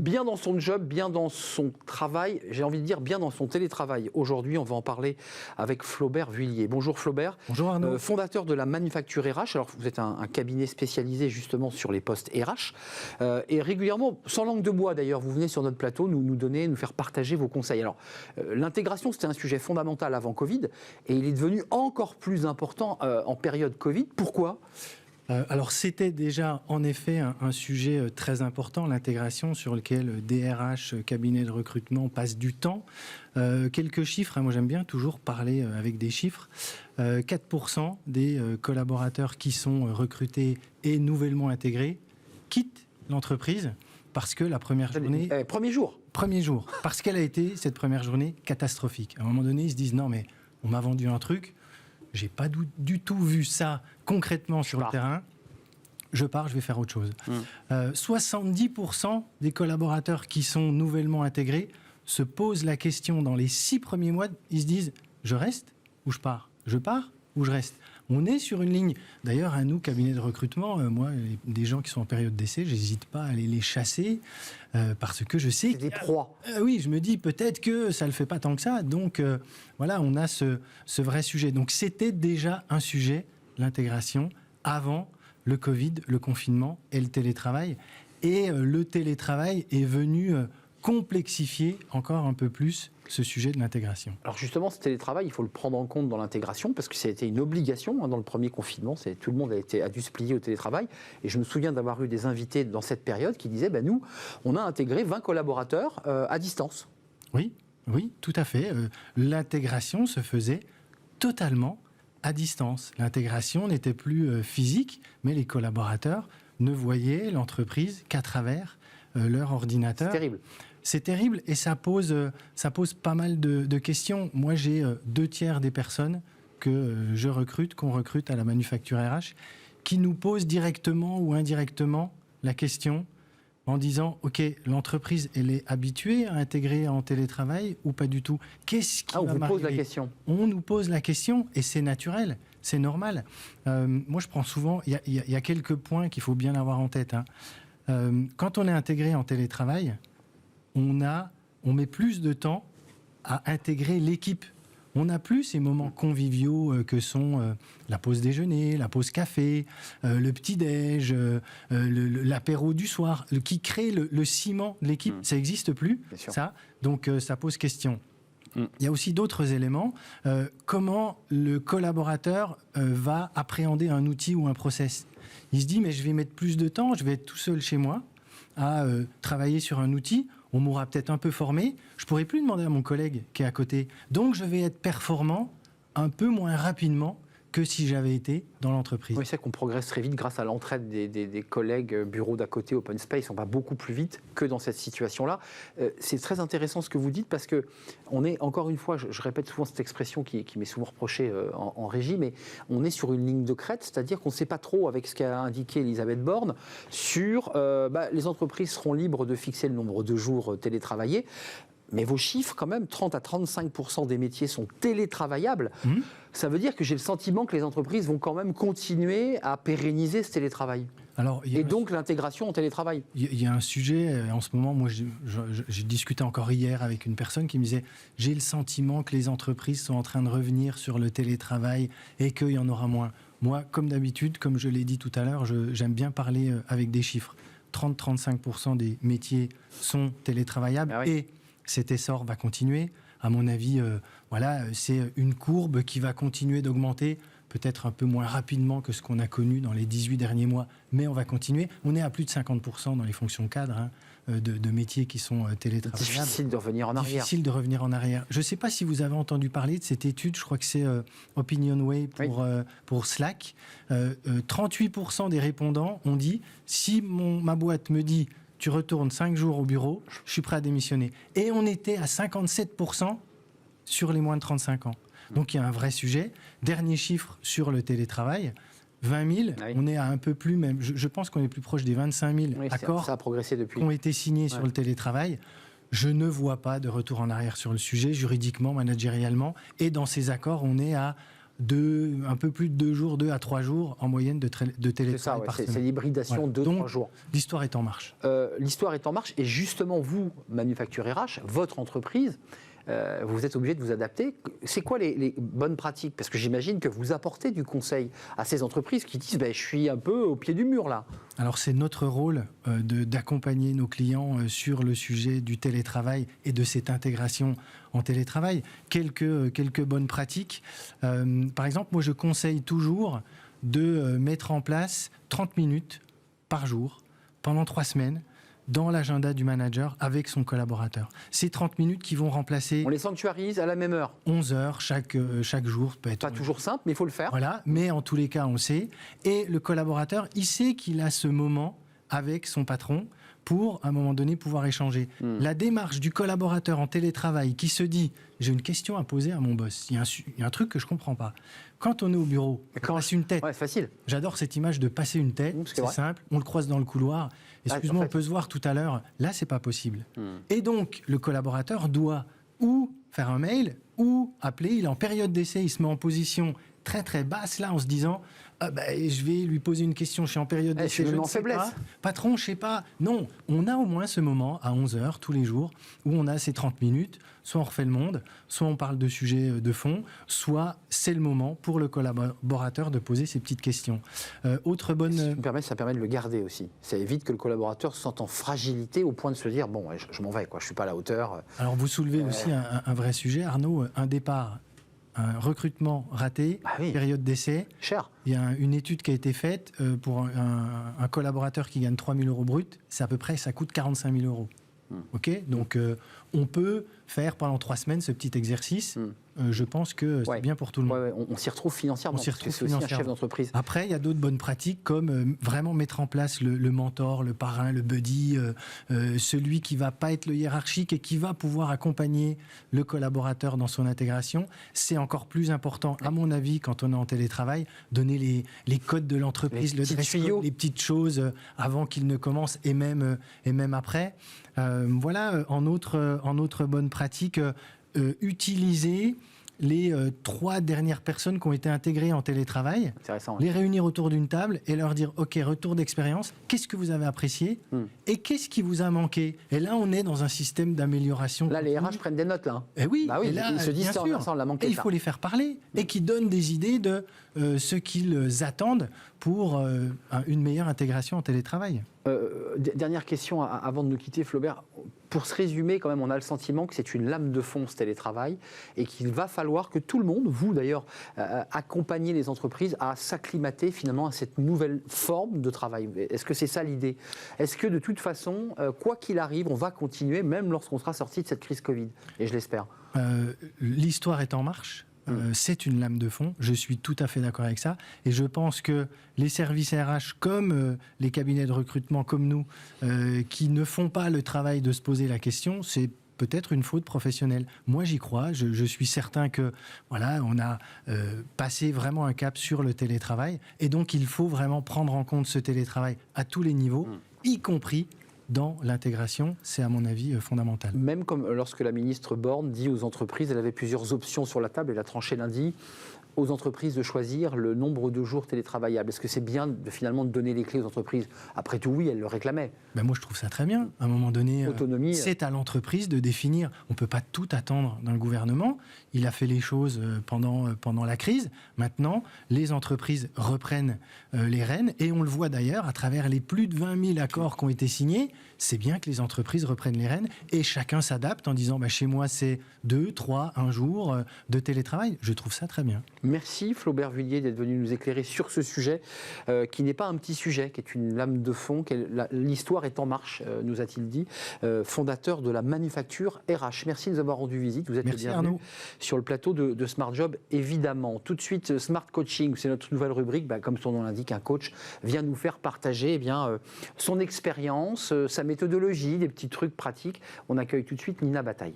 Bien dans son job, bien dans son travail, j'ai envie de dire bien dans son télétravail. Aujourd'hui, on va en parler avec Flaubert Vuillier. Bonjour Flaubert. Bonjour Arnaud. Fondateur de la Manufacture RH. Alors vous êtes un cabinet spécialisé justement sur les postes RH. Et régulièrement, sans langue de bois d'ailleurs, vous venez sur notre plateau nous faire partager vos conseils. Alors l'intégration, c'était un sujet fondamental avant Covid et il est devenu encore plus important en période Covid. Pourquoi ? Alors c'était déjà en effet un sujet très important, l'intégration, sur lequel DRH, cabinet de recrutement, passe du temps. Quelques chiffres, moi j'aime bien toujours parler avec des chiffres. 4% des collaborateurs qui sont recrutés et nouvellement intégrés quittent l'entreprise parce que la première journée... Premier jour, parce qu'elle a été, cette première journée, catastrophique. À un moment donné, ils se disent, non mais on m'a vendu un truc, j'ai pas du tout vu ça concrètement sur le terrain. Je pars, je vais faire autre chose. 70% des collaborateurs qui sont nouvellement intégrés se posent la question dans les 6 premiers mois. Ils se disent, je reste ou je pars ? Je pars ou je reste ? On est sur une ligne. D'ailleurs, à nous, cabinet de recrutement, moi, des gens qui sont en période d'essai, j'hésite pas à aller les chasser parce que je sais... C'est des proies. Oui, je me dis peut-être que ça le fait pas tant que ça. Donc, voilà, on a ce vrai sujet. Donc, c'était déjà un sujet, l'intégration, avant le Covid, le confinement et le télétravail. Et le télétravail est venu complexifier encore un peu plus ce sujet de l'intégration. Alors justement, ce télétravail, il faut le prendre en compte dans l'intégration parce que ça a été une obligation dans le premier confinement. Tout le monde a dû se plier au télétravail. Et je me souviens d'avoir eu des invités dans cette période qui disaient nous, on a intégré 20 collaborateurs à distance. Oui, tout à fait. L'intégration se faisait totalement à distance. L'intégration n'était plus physique, mais les collaborateurs ne voyaient l'entreprise qu'à travers leur ordinateur. C'est terrible. C'est terrible et ça pose pas mal de questions. Moi, j'ai 2/3 des personnes qu'on recrute à la Manufacture RH, qui nous posent directement ou indirectement la question en disant, OK, l'entreprise, elle est habituée à intégrer en télétravail ou pas du tout ? Qu'est-ce qui va m'arriver ? On vous pose la question. On nous pose la question et c'est naturel, c'est normal. Moi, je prends souvent, il y a quelques points qu'il faut bien avoir en tête. Quand on est intégré en télétravail, on met plus de temps à intégrer l'équipe. On n'a plus ces moments conviviaux que sont la pause déjeuner, la pause café, le petit-déj, l'apéro du soir, qui crée le ciment de l'équipe. Ça n'existe plus, ça. Donc, ça pose question. Il y a aussi d'autres éléments. Comment le collaborateur va appréhender un outil ou un process ? Il se dit, mais je vais mettre plus de temps, je vais être tout seul chez moi à travailler sur un outil. On m'aura peut-être un peu formé, je ne pourrai plus demander à mon collègue qui est à côté. Donc, je vais être performant un peu moins rapidement que si j'avais été dans l'entreprise. Oui, c'est qu'on progresse très vite grâce à l'entraide des collègues bureaux d'à côté, open space. On va beaucoup plus vite que dans cette situation-là. C'est très intéressant ce que vous dites parce que on est, encore une fois, je répète souvent cette expression qui m'est souvent reprochée en régie, mais on est sur une ligne de crête, c'est-à-dire qu'on ne sait pas trop, avec ce qu'a indiqué Elisabeth Borne, sur les entreprises seront libres de fixer le nombre de jours télétravaillés. Mais vos chiffres, quand même, 30 à 35% des métiers sont télétravaillables. Ça veut dire que j'ai le sentiment que les entreprises vont quand même continuer à pérenniser ce télétravail. Et donc l'intégration en télétravail. Il y a un sujet, en ce moment, moi j'ai discuté encore hier avec une personne qui me disait « J'ai le sentiment que les entreprises sont en train de revenir sur le télétravail et qu'il y en aura moins ». Moi, comme d'habitude, comme je l'ai dit tout à l'heure, j'aime bien parler avec des chiffres. 30-35% des métiers sont télétravaillables et cet essor va continuer. À mon avis, c'est une courbe qui va continuer d'augmenter, peut-être un peu moins rapidement que ce qu'on a connu dans les 18 derniers mois, mais on va continuer. On est à plus de 50% dans les fonctions cadres de métiers qui sont télétravaillables. Difficile de revenir en arrière. Difficile de revenir en arrière. Je ne sais pas si vous avez entendu parler de cette étude, je crois que c'est OpinionWay pour Slack. 38% des répondants ont dit, si ma boîte me dit tu retournes 5 jours au bureau, je suis prêt à démissionner. Et on était à 57% sur les moins de 35 ans. Donc il y a un vrai sujet. Dernier chiffre sur le télétravail, 20 000, on est à un peu plus même, je pense qu'on est plus proche des 25 000 accords ça a progressé depuis. Qui ont été signés sur le télétravail. Je ne vois pas de retour en arrière sur le sujet, juridiquement, managérialement. Et dans ces accords, on est à un peu plus de 2 jours, 2 à 3 jours en moyenne de télétravail C'est ça, par semaine. c'est l'hybridation Voilà. 2-3 jours. L'histoire est en marche. L'histoire est en marche et justement, vous, Manufacture RH, votre entreprise, vous êtes obligé de vous adapter. C'est quoi les bonnes pratiques? Parce que j'imagine que vous apportez du conseil à ces entreprises qui disent je suis un peu au pied du mur là. Alors c'est notre rôle d'accompagner nos clients sur le sujet du télétravail et de cette intégration en télétravail. Quelques bonnes pratiques. Par exemple, moi je conseille toujours de mettre en place 30 minutes par jour pendant 3 semaines dans l'agenda du manager avec son collaborateur. Ces 30 minutes qui vont remplacer... On les sanctuarise à la même heure. 11 heures chaque jour. Peut être pas toujours simple, mais il faut le faire. Voilà, mais en tous les cas, on le sait. Et le collaborateur, il sait qu'il a ce moment avec son patron pour, à un moment donné, pouvoir échanger. La démarche du collaborateur en télétravail qui se dit « j'ai une question à poser à mon boss, il y a un truc que je ne comprends pas ». Quand on est au bureau, on passe une tête. Ouais, c'est facile. J'adore cette image de passer une tête, c'est simple, on le croise dans le couloir. Excuse-moi, on peut se voir tout à l'heure. Là, c'est pas possible. Et donc, le collaborateur doit ou faire un mail ou appeler. Il est en période d'essai, il se met en position très très basse là en se disant je vais lui poser une question, je suis en période d'essai, je ne sais pas. Patron, je sais pas. Non, on a au moins ce moment à 11h tous les jours où on a ces 30 minutes, soit on refait le monde, soit on parle de sujets de fond, soit c'est le moment pour le collaborateur de poser ses petites questions. Autre bonne... Ça permet de le garder aussi. Ça évite que le collaborateur se sente en fragilité au point de se dire bon, je m'en vais, quoi, je suis pas à la hauteur. Alors vous soulevez aussi un vrai sujet, Arnaud, un départ. Un recrutement raté, période d'essai. Cher. Il y a une étude qui a été faite pour un collaborateur qui gagne 3 000 euros brut, c'est à peu près, ça coûte 45 000 euros. Ok, donc on peut faire pendant 3 semaines ce petit exercice. Je pense que c'est bien pour tout le monde. On s'y retrouve financièrement. C'est aussi un chef d'entreprise. Après, il y a d'autres bonnes pratiques comme vraiment mettre en place le mentor, le parrain, le buddy, celui qui va pas être le hiérarchique et qui va pouvoir accompagner le collaborateur dans son intégration. C'est encore plus important, à mon avis, quand on est en télétravail, donner les codes de l'entreprise, le dress code, les petites choses avant qu'il ne commence et même après. Voilà, en autre bonne pratique, utiliser les 3 dernières personnes qui ont été intégrées en télétravail, les réunir autour d'une table et leur dire ok, retour d'expérience, qu'est-ce que vous avez apprécié et qu'est-ce qui vous a manqué. Et là on est dans un système d'amélioration. Là les RH prennent des notes là. Et oui, et là, ils se disent ça on l'a manqué. Et il faut les faire parler et qui donnent des idées de ce qu'ils attendent pour une meilleure intégration en télétravail. Dernière question avant de nous quitter, Flaubert. Pour se résumer, quand même, on a le sentiment que c'est une lame de fond, ce télétravail, et qu'il va falloir que tout le monde, vous d'ailleurs, accompagner les entreprises à s'acclimater finalement à cette nouvelle forme de travail. Est-ce que c'est ça l'idée? Est-ce que de toute façon, quoi qu'il arrive, on va continuer, même lorsqu'on sera sorti de cette crise Covid? Et je l'espère. L'histoire est en marche. C'est une lame de fond, je suis tout à fait d'accord avec ça, et je pense que les services RH comme les cabinets de recrutement comme nous, qui ne font pas le travail de se poser la question, c'est peut-être une faute professionnelle. Moi j'y crois, je suis certain que voilà, on a passé vraiment un cap sur le télétravail, et donc il faut vraiment prendre en compte ce télétravail à tous les niveaux, y compris dans l'intégration, c'est à mon avis fondamental. Même comme lorsque la ministre Borne dit aux entreprises, elle avait plusieurs options sur la table, elle a tranché lundi, aux entreprises de choisir le nombre de jours télétravaillables. Est-ce que c'est bien finalement de donner les clés aux entreprises? Après tout, oui, elle le réclamait. Ben moi, je trouve ça très bien. À un moment donné, autonomie, c'est à l'entreprise de définir. On ne peut pas tout attendre d'un gouvernement. Il a fait les choses pendant la crise. Maintenant, les entreprises reprennent les rênes. Et on le voit d'ailleurs à travers les plus de 20 000 accords qui ont été signés. C'est bien que les entreprises reprennent les rênes et chacun s'adapte en disant chez moi, c'est 2, 3, 1 jour de télétravail. Je trouve ça très bien. Merci Flaubert Vuillier d'être venu nous éclairer sur ce sujet qui n'est pas un petit sujet, qui est une lame de fond. L'histoire est en marche, nous a-t-il dit, fondateur de la Manufacture RH. Merci de nous avoir rendu visite. Vous êtes Merci bienvenu Arnaud. Sur le plateau de Smart Job, évidemment. Tout de suite, Smart Coaching, c'est notre nouvelle rubrique. Comme son nom l'indique, un coach vient nous faire partager son expérience, sa méthodologie, des petits trucs pratiques. On accueille tout de suite Nina Bataille.